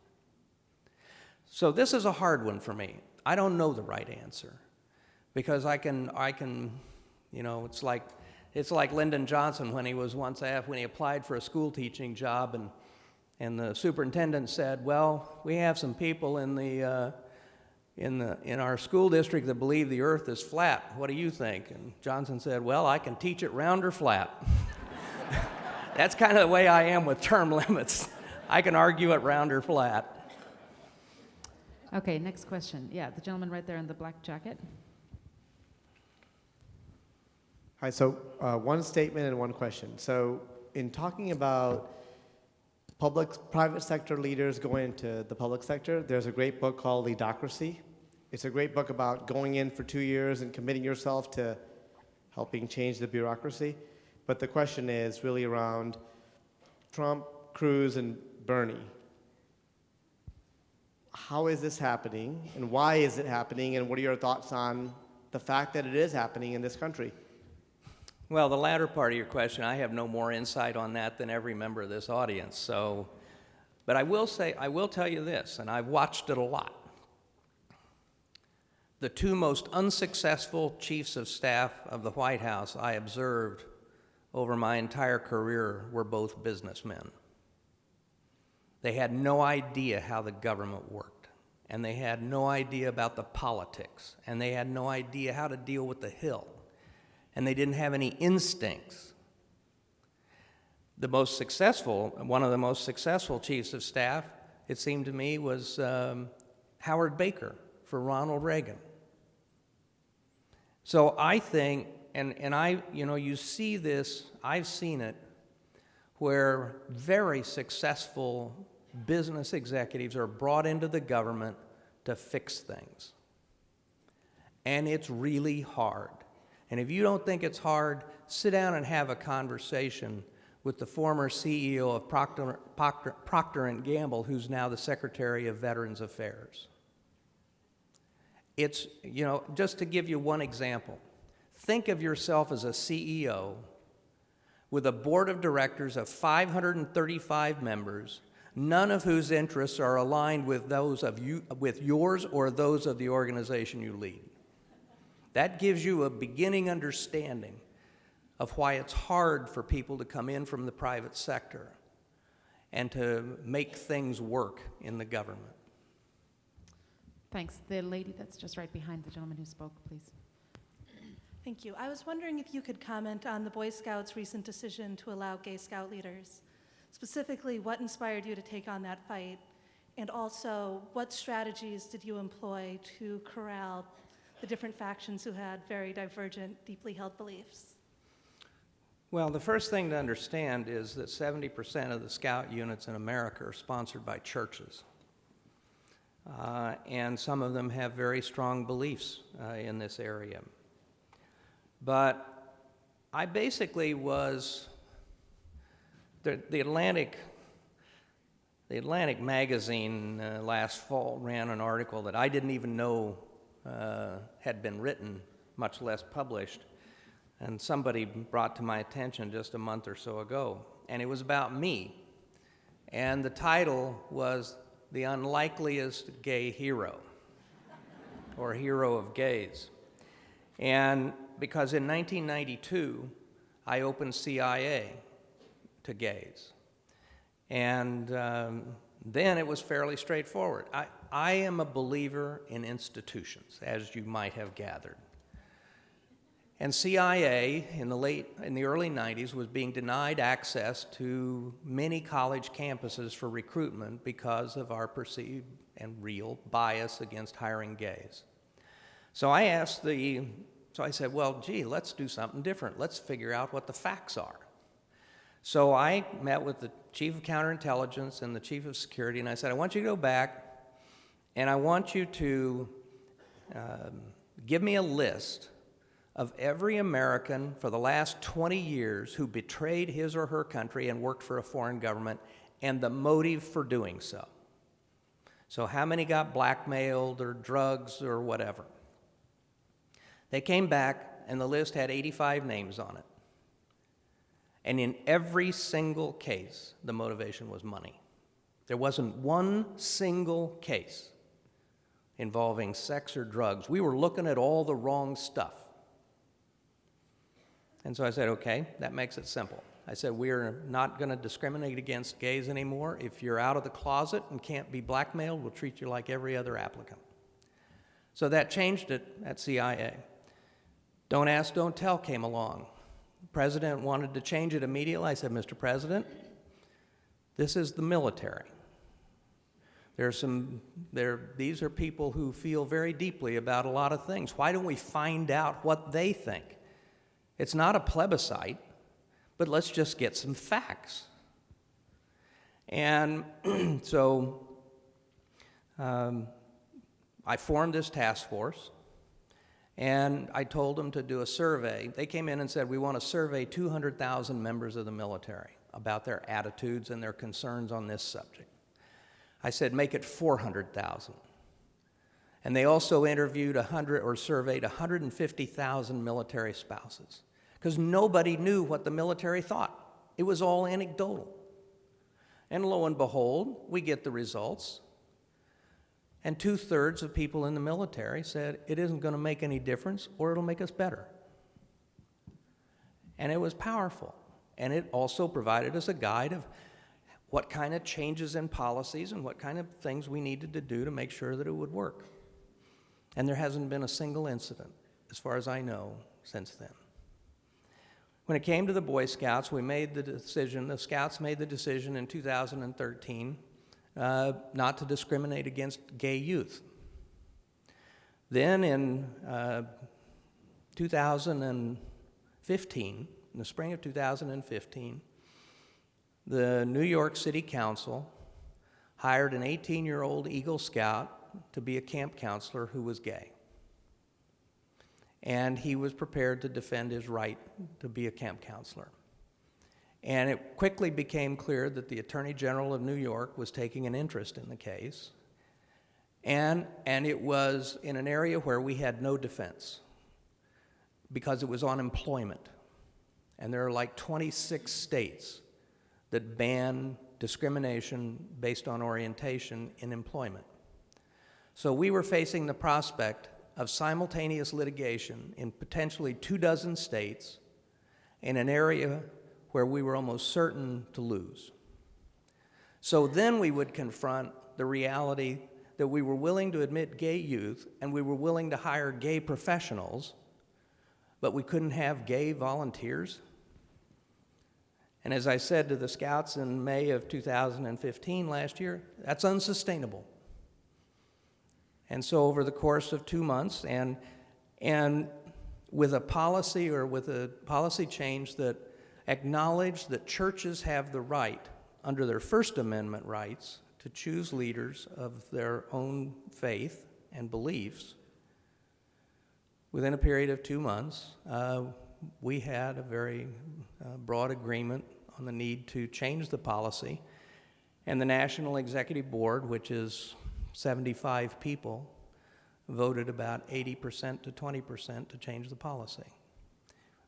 So this is a hard one for me. I don't know the right answer, because I can, you know, it's like Lyndon Johnson when he was once asked, when he applied for a school teaching job, and the superintendent said, well, we have some people in our school district that believe the earth is flat. What do you think? And Johnson said, well, I can teach it round or flat. That's kind of the way I am with term limits. I can argue it round or flat. Okay, next question. Yeah, the gentleman right there in the black jacket. Hi, so one statement and one question. So in talking about private sector leaders going into the public sector, there's a great book called Leadocracy. It's a great book about going in for 2 years and committing yourself to helping change the bureaucracy. But the question is really around Trump, Cruz, and Bernie. How is this happening, and why is it happening, and what are your thoughts on the fact that it is happening in this country? Well, the latter part of your question, I have no more insight on that than every member of this audience. So, but I will tell you this, and I've watched it a lot. The 2 most unsuccessful chiefs of staff of the White House I observed over my entire career were both businessmen. They had no idea how the government worked, and they had no idea about the politics, and they had no idea how to deal with the Hill, and they didn't have any instincts. One of the most successful chiefs of staff, it seemed to me, was Howard Baker for Ronald Reagan. So I think, you see this, I've seen it, where very successful business executives are brought into the government to fix things. And it's really hard. And if you don't think it's hard, sit down and have a conversation with the former CEO of Procter & Gamble, who's now the Secretary of Veterans Affairs. It's, just to give you one example, think of yourself as a CEO with a board of directors of 535 members, none of whose interests are aligned with those of you, with yours or those of the organization you lead. That gives you a beginning understanding of why it's hard for people to come in from the private sector and to make things work in the government. Thanks. The lady that's just right behind the gentleman who spoke, please. Thank you. I was wondering if you could comment on the Boy Scouts' recent decision to allow gay scout leaders. Specifically, what inspired you to take on that fight? And also, what strategies did you employ to corral the different factions who had very divergent, deeply held beliefs? Well, the first thing to understand is that 70% of the scout units in America are sponsored by churches. And some of them have very strong beliefs in this area. But I basically was, the Atlantic magazine last fall ran an article that I didn't even know had been written, much less published. And somebody brought to my attention just a month or so ago. And it was about me. And the title was The Unlikeliest Gay Hero, or Hero of Gays. And because in 1992, I opened CIA to gays. And then it was fairly straightforward. I am a believer in institutions, as you might have gathered. And CIA in the early 90s was being denied access to many college campuses for recruitment because of our perceived and real bias against hiring gays. So I said, well, gee, let's do something different. Let's figure out what the facts are. So I met with the chief of counterintelligence and the chief of security, and I said, I want you to go back and I want you to give me a list of every American for the last 20 years who betrayed his or her country and worked for a foreign government, and the motive for doing so. So how many got blackmailed or drugs or whatever? They came back, and the list had 85 names on it. And in every single case, the motivation was money. There wasn't one single case involving sex or drugs. We were looking at all the wrong stuff. And so I said, okay, that makes it simple. I said, we're not going to discriminate against gays anymore. If you're out of the closet and can't be blackmailed, we'll treat you like every other applicant. So that changed it at CIA. Don't ask, don't tell came along. The president wanted to change it immediately. I said, Mr. President, this is the military. These are people who feel very deeply about a lot of things. Why don't we find out what they think? It's not a plebiscite, but let's just get some facts. And so I formed this task force, and I told them to do a survey. They came in and said, we want to survey 200,000 members of the military about their attitudes and their concerns on this subject. I said, make it 400,000. And they also interviewed surveyed 150,000 military spouses, because nobody knew what the military thought. It was all anecdotal. And lo and behold, we get the results. And 2/3 of people in the military said it isn't going to make any difference or it'll make us better. And it was powerful. And it also provided us a guide of what kind of changes in policies and what kind of things we needed to do to make sure that it would work. And there hasn't been a single incident, as far as I know, since then. When it came to the Boy Scouts, the Scouts made the decision in 2013 not to discriminate against gay youth. Then in 2015, in the spring of 2015, the New York City Council hired an 18-year-old Eagle Scout to be a camp counselor who was gay. and he was prepared to defend his right to be a camp counselor. And it quickly became clear that the Attorney General of New York was taking an interest in the case, and it was in an area where we had no defense because it was on employment. And there are like 26 states that ban discrimination based on orientation in employment. So we were facing the prospect of simultaneous litigation in potentially 24 states in an area where we were almost certain to lose. So then we would confront the reality that we were willing to admit gay youth and we were willing to hire gay professionals, but we couldn't have gay volunteers. And as I said to the Scouts in May of 2015 last year, that's unsustainable. And so over the course of 2 months, and with a policy or with a policy change that acknowledged that churches have the right, under their First Amendment rights, to choose leaders of their own faith and beliefs, within a period of 2 months, we had a very broad agreement on the need to change the policy. And the National Executive Board, which is 75 people, voted about 80% to 20% to change the policy.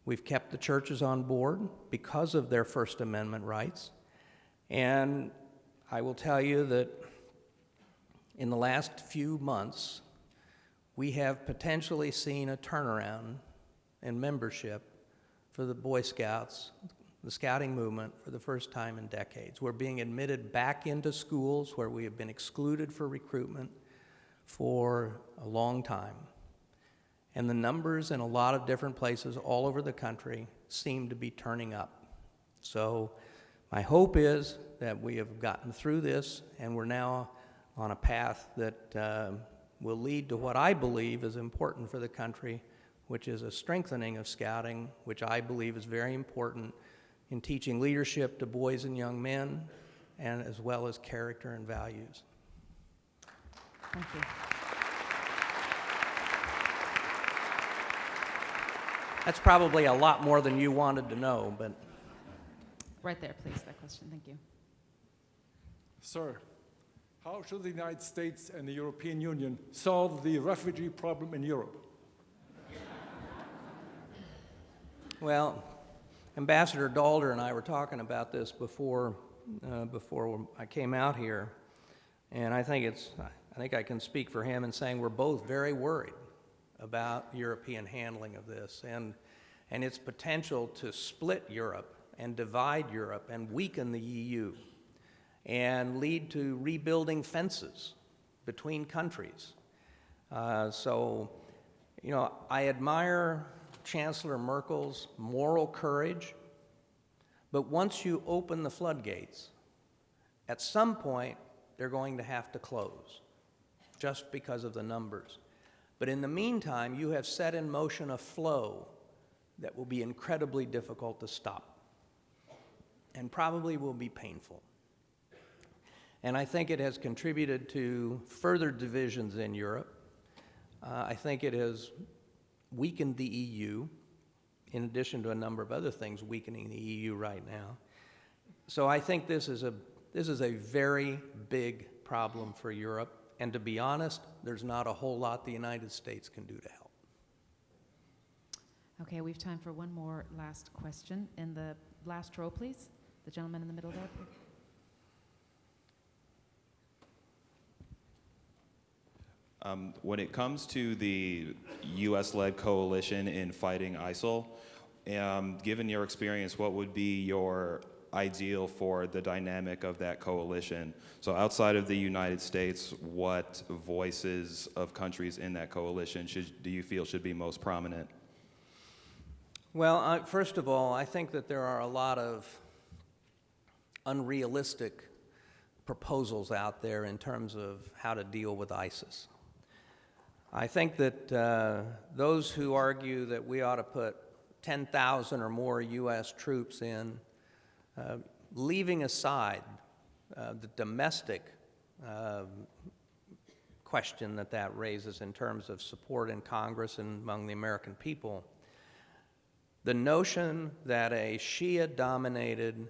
We've kept the churches on board because of their First Amendment rights. And I will tell you that in the last few months, we have potentially seen a turnaround in membership for the Boy Scouts, the scouting movement, for the first time in decades. We're being admitted back into schools where we have been excluded for recruitment for a long time. And the numbers in a lot of different places all over the country seem to be turning up. So my hope is that we have gotten through this and we're now on a path that will lead to what I believe is important for the country, which is a strengthening of scouting, which I believe is very important in teaching leadership to boys and young men, and as well as character and values. Thank you. That's probably a lot more than you wanted to know, but... Right there, please, that question. Thank you. Sir, how should the United States and the European Union solve the refugee problem in Europe? Well, Ambassador Dalder and I were talking about this before I came out here, and I think I can speak for him in saying we're both very worried about European handling of this and its potential to split Europe and divide Europe and weaken the EU and lead to rebuilding fences between countries. So, you know, I admire Chancellor Merkel's moral courage, but once you open the floodgates, at some point they're going to have to close just because of the numbers. But in the meantime, you have set in motion a flow that will be incredibly difficult to stop and probably will be painful. And I think it has contributed to further divisions in Europe. I think it has weakened the EU, in addition to a number of other things weakening the EU right now. So I think this is a very big problem for Europe. And to be honest, there's not a whole lot the United States can do to help. Okay, we have time for one more last question. In the last row, please. The gentleman in the middle there. When it comes to the U.S.-led coalition in fighting ISIL, given your experience, what would be your ideal for the dynamic of that coalition? So outside of the United States, what voices of countries in that coalition do you feel should be most prominent? Well, first of all, I think that there are a lot of unrealistic proposals out there in terms of how to deal with ISIS. I think that those who argue that we ought to put 10,000 or more U.S. troops in, leaving aside the domestic question that that raises in terms of support in Congress and among the American people. The notion that a Shia-dominated,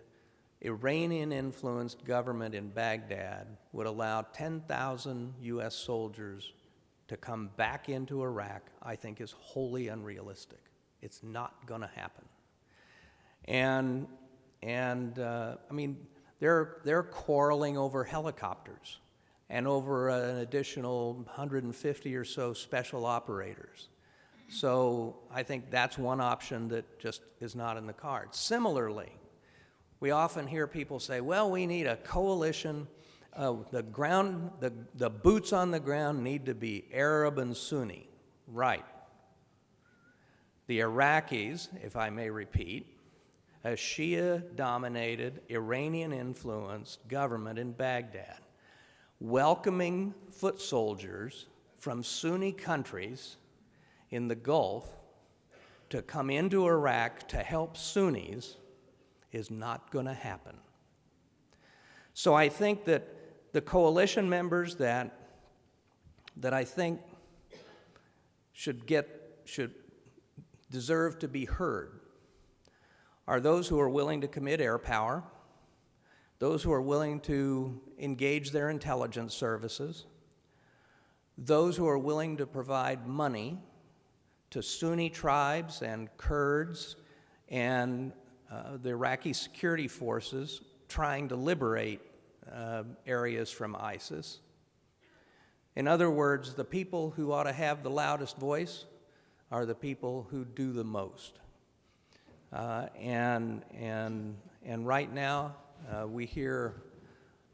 Iranian-influenced government in Baghdad would allow 10,000 U.S. soldiers to come back into Iraq, I think is wholly unrealistic. It's not going to happen. And I mean, they're quarreling over helicopters and over an additional 150 or so special operators. So I think that's one option that just is not in the cards. Similarly, we often hear people say, well, we need a coalition. The boots on the ground need to be Arab and Sunni. Right. The Iraqis, if I may repeat, a Shia-dominated, Iranian-influenced government in Baghdad, welcoming foot soldiers from Sunni countries in the Gulf to come into Iraq to help Sunnis is not going to happen. So I think that the coalition members that I think should deserve to be heard are those who are willing to commit air power, those who are willing to engage their intelligence services, those who are willing to provide money to Sunni tribes and Kurds and the Iraqi security forces trying to liberate areas from ISIS. In other words, the people who ought to have the loudest voice are the people who do the most. And right now, we hear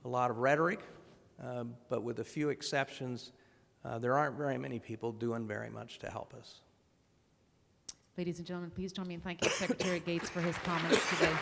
a lot of rhetoric, but with a few exceptions, there aren't very many people doing very much to help us. Ladies and gentlemen, please join me in thanking Secretary Gates for his comments today.